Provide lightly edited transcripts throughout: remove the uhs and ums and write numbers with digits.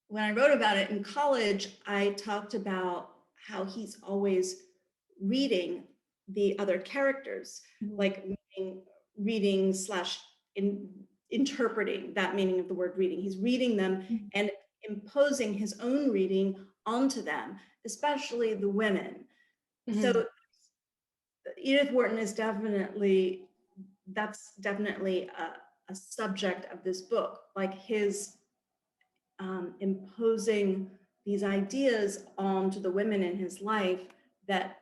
when I wrote about it in college, I talked about how he's always reading the other characters, like reading slash interpreting that meaning of the word reading. He's reading them and imposing his own reading onto them, especially the women. So Edith Wharton is definitely, that's definitely a subject of this book, like his imposing these ideas onto the women in his life that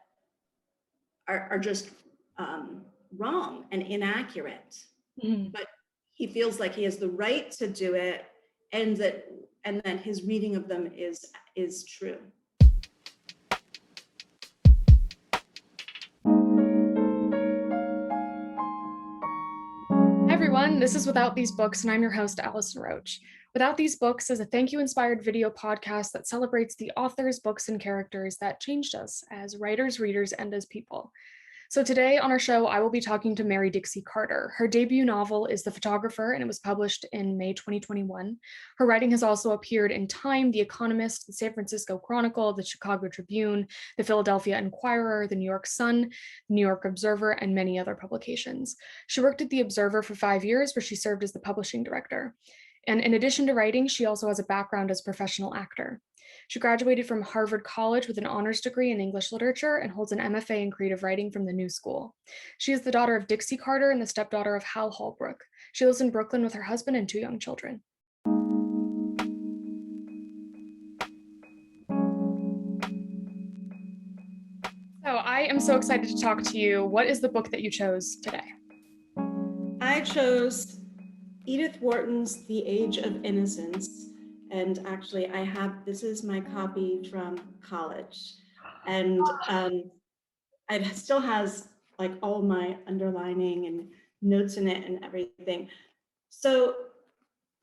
are just wrong and inaccurate. But he feels like he has the right to do it, and that his reading of them is true. Hi everyone, this is Without These Books, and I'm your host, Allison Roach. Without These Books is a thank you inspired video podcast that celebrates the authors, books, and characters that changed us as writers, readers, and as people. So today on our show, I will be talking to Mary Dixie Carter. Her debut novel is The Photographer, and it was published in May 2021. Her writing has also appeared in Time, The Economist, the San Francisco Chronicle, the Chicago Tribune, the Philadelphia Inquirer, the New York Sun, the New York Observer, and many other publications. She worked at the Observer for 5 years, where she served as the publishing director. And in addition to writing, she also has a background as a professional actor. She graduated from Harvard College with an honors degree in English literature and holds an MFA in creative writing from the New School. She is the daughter of Dixie Carter and the stepdaughter of Hal Holbrook. She lives in Brooklyn with her husband and 2 young children. So I am so excited to talk to you. What is the book that you chose today? I chose Edith Wharton's The Age of Innocence. And actually this is my copy from college. And it still has like all my underlining and notes in it and everything. So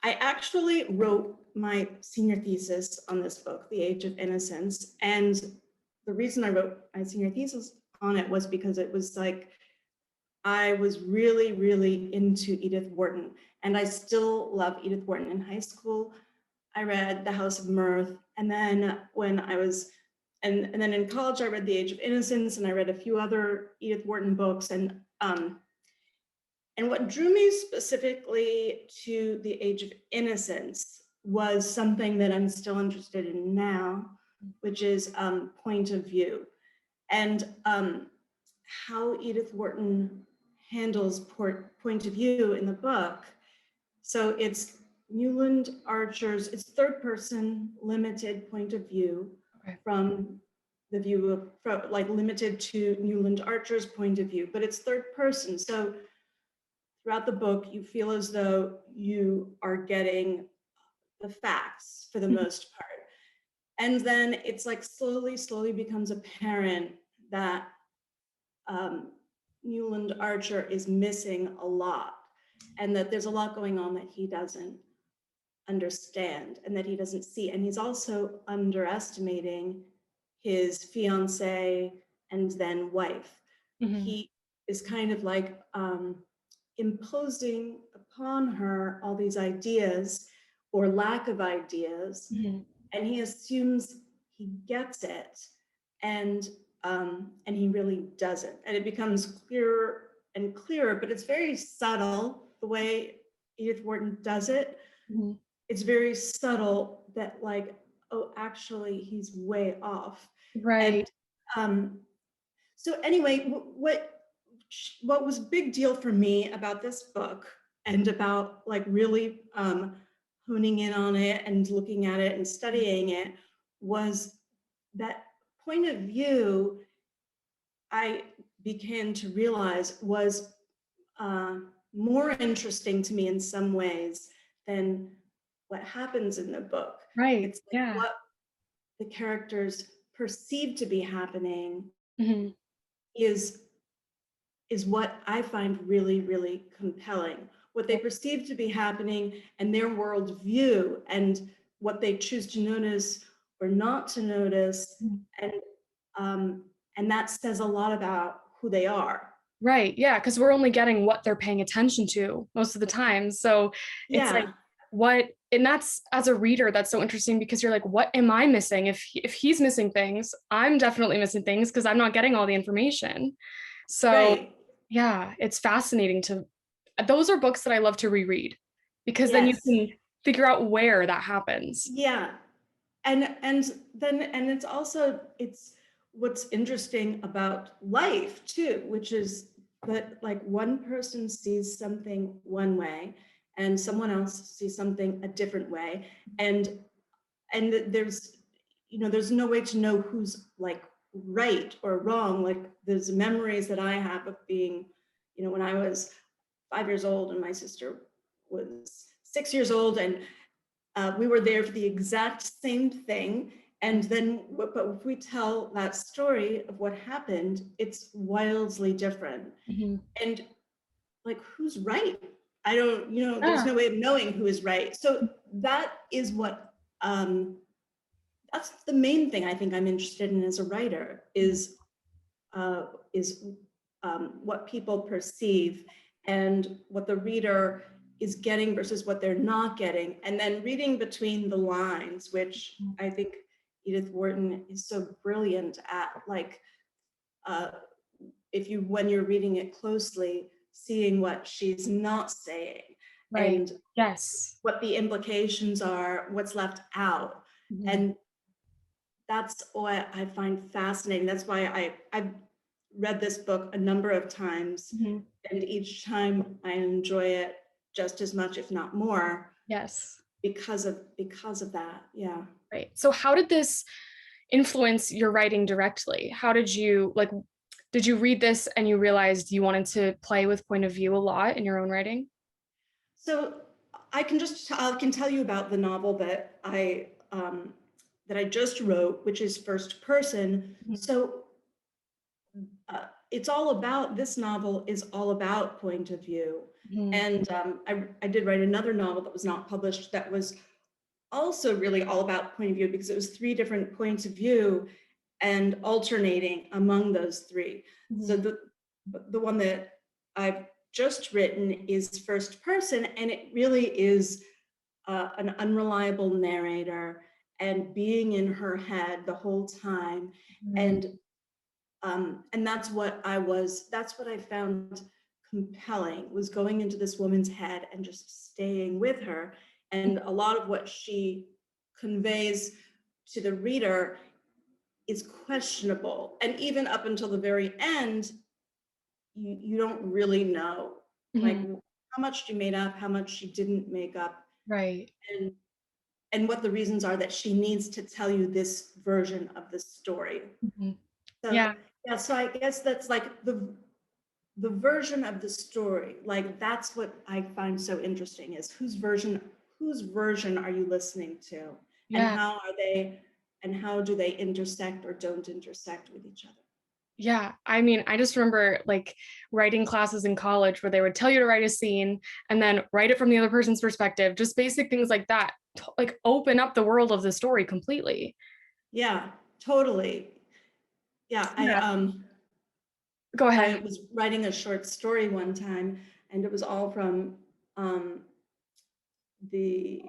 I actually wrote my senior thesis on this book, The Age of Innocence. And the reason I wrote my senior thesis on it was because it was like, I was really, really into Edith Wharton, and I still love Edith Wharton. In high school, I read The House of Mirth, and then when I was, and then in college, I read The Age of Innocence, and I read a few other Edith Wharton books, and what drew me specifically to The Age of Innocence was something that I'm still interested in now, which is point of view, and how Edith Wharton handles point of view in the book. So it's Newland Archer's, it's third person limited point of view, from the view of, like, limited to Newland Archer's point of view, but it's third person. So throughout the book, you feel as though you are getting the facts for the most part. And then it's like slowly becomes apparent that Newland Archer is missing a lot, and that there's a lot going on that he doesn't understand and that he doesn't see. And he's also underestimating his fiance and then wife. He is kind of like imposing upon her all these ideas or lack of ideas, and he assumes he gets it, and he really doesn't. And it becomes clearer and clearer, but it's very subtle the way Edith Wharton does it. It's very subtle that, like, oh, actually he's way off. Right. And so anyway, what was a big deal for me about this book, and about like really honing in on it and looking at it and studying it, was that point of view I began to realize was more interesting to me in some ways than what happens in the book. Right. It's like what the characters perceive to be happening is what I find really, really compelling. What they perceive to be happening and their worldview, and what they choose to notice or not to notice, and that says a lot about who they are. Right. Yeah, because we're only getting what they're paying attention to most of the time. So it's like and that's, as a reader, that's so interesting, because you're like, what am I missing? If he's missing things, I'm definitely missing things because I'm not getting all the information. So Right. yeah, it's fascinating those are books that I love to reread, because then you Yes. can figure out where that happens. Yeah. And it's also, it's what's interesting about life too, which is that like one person sees something one way and someone else sees something a different way. And there's, there's no way to know who's like right or wrong. Like there's memories that I have of being, when I was 5 years old and my sister was 6 years old, and we were there for the exact same thing. And then, but if we tell that story of what happened, it's wildly different. Mhm. And like, who's right? I don't, there's Yeah. no way of knowing who is right. So that is what, that's the main thing I think I'm interested in as a writer uh, is what people perceive and what the reader is getting versus what they're not getting, and then reading between the lines, which I think Edith Wharton is so brilliant at. Like, uh, when you're reading it closely, seeing what she's not saying, Right. and Yes. what the implications are, what's left out. Mhm. And that's what I find fascinating. That's why I've read this book a number of times, Mhm. and each time I enjoy it just as much, if not more, Yes. because of that. Yeah. Right. So how did this influence your writing directly? How did you read this and you realized you wanted to play with point of view a lot in your own writing? So I can tell you about the novel that I just wrote, which is first person. Mhm. So this novel is all about point of view. Mhm. And I did write another novel that was not published that was also really all about point of view, because it was three different points of view and alternating among those three. So Mhm. the one that I've just written is first person, and it really is an unreliable narrator and being in her head the whole time. Mhm. And that's what I found compelling, was going into this woman's head and just staying with her. And a lot of what she conveys to the reader is questionable. And even up until the very end, you don't really know, like, Mhm. how much she made up, how much she didn't make up, Right. and and what the reasons are that she needs to tell you this version of the story. Mhm. So Yeah. yeah, so I guess that's like the version of the story. Like, that's what I find so interesting, is whose version are you listening to, and Yeah. how do they intersect or don't intersect with each other. Yeah. I mean, I just remember like writing classes in college where they would tell you to write a scene and then write it from the other person's perspective, just basic things like that, like open up the world of the story completely. Yeah, totally. Yeah, Yeah. Go I ahead. was writing a short story one time, and it was all from the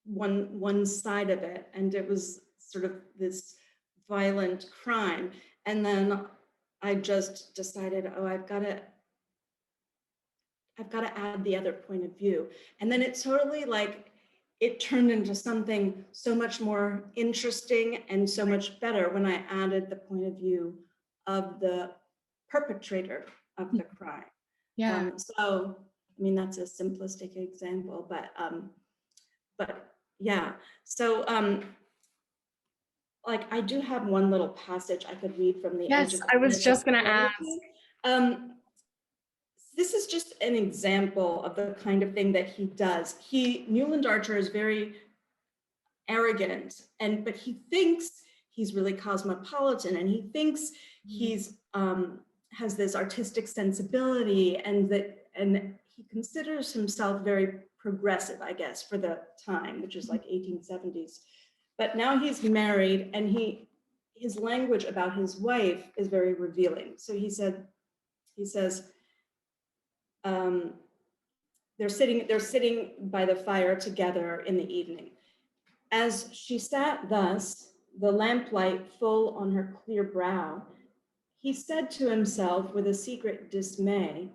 one side of it, and it was sort of this violent crime. And then I just decided, oh, I've got to add the other point of view. And then it totally, like, it turned into something so much more interesting and so much better when I added the point of view of the perpetrator of the crime. Yeah. So, I mean, that's a simplistic example, but yeah. So, like, I do have one little passage I could read from The Age Yes, of I was just gonna ask. Inequality. Um, this is just an example of the kind of thing that he does. Newland Archer is very arrogant, but he thinks he's really cosmopolitan, and he thinks he's has this artistic sensibility, and he considers himself very progressive, I guess, for the time, which is like 1870s. But now he's married, and his language about his wife is very revealing. So he says, um, they're sitting by the fire together in the evening. As she sat thus, the lamplight full on her clear brow, he said to himself with a secret dismay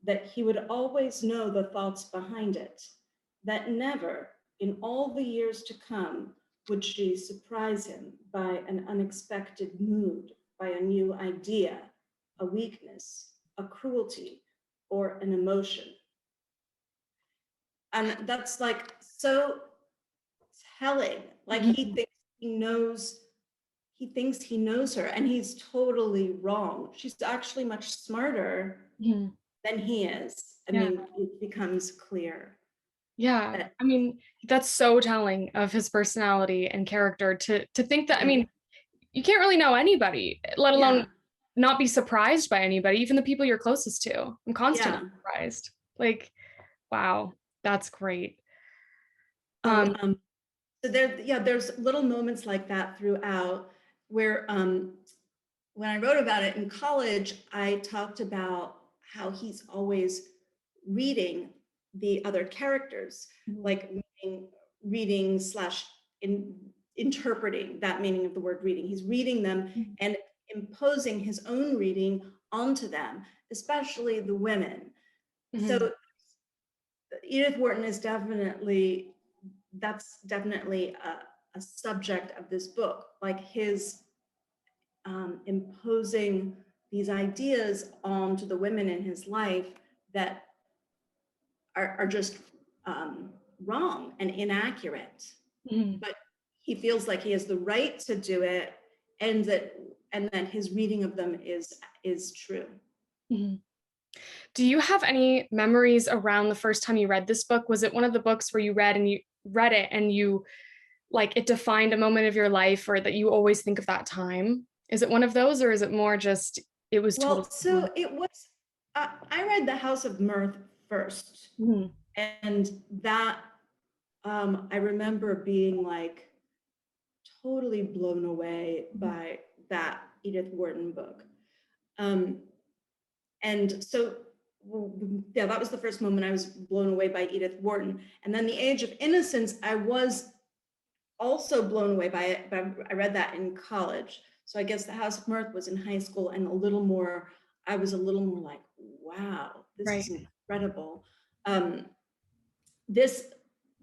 that he would always know the thoughts behind it, that never in all the years to come would she surprise him by an unexpected mood, by a new idea, a weakness, a cruelty, or an emotion. And that's like so telling. Like he thinks he knows her, and he's totally wrong. She's actually much smarter than he is. I mean, it becomes clear. Yeah, I mean, that's so telling of his personality and character to think that, I mean, you can't really know anybody, let alone not be surprised by anybody, even the people you're closest to. I'm constantly surprised. Like, wow, that's great. So there's little moments like that throughout where when I wrote about it in college, I talked about how he's always reading the other characters, like reading slash interpreting that meaning of the word reading. He's reading them and imposing his own reading onto them, especially the women. So Edith Wharton is definitely a subject of this book, like his imposing these ideas onto the women in his life that are just wrong and inaccurate. But he feels like he has the right to do it, and that his reading of them is true. Do you have any memories around the first time you read this book? Was it one of the books where you read it and you like it defined a moment of your life, or that you always think of that time? Is it one of those, or is it more just it was well so it was I read The House of Mirth first, and that I remember being like totally blown away by that Edith Wharton book. And so, yeah, that was the first moment I was blown away by Edith Wharton. And then The Age of Innocence, I was also blown away by it, but I read that in college. So I guess The House of Mirth was in high school, and I was a little more like, wow, this is incredible.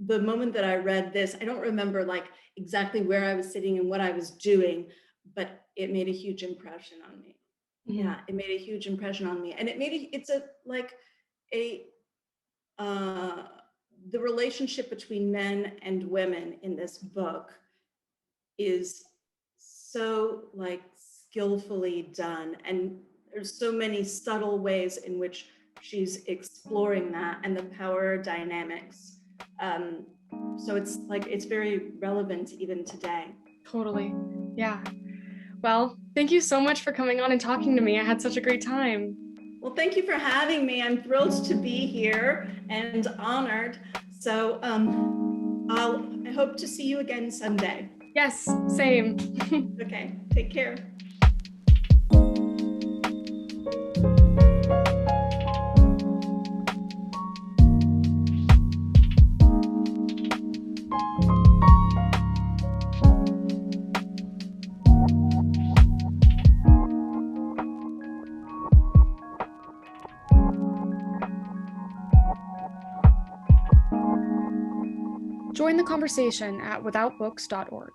The moment that I read this, I don't remember like exactly where I was sitting and what I was doing, but it made a huge impression on me. Yeah, it made a huge impression on me. And the relationship between men and women in this book is so like skillfully done. And there's so many subtle ways in which she's exploring that and the power dynamics. So it's very relevant even today. Totally. Yeah. Well, thank you so much for coming on and talking to me. I had such a great time. Well, thank you for having me. I'm thrilled to be here and honored. So I hope to see you again someday. Yes, same. Okay, take care. Join the conversation at withoutbooks.org.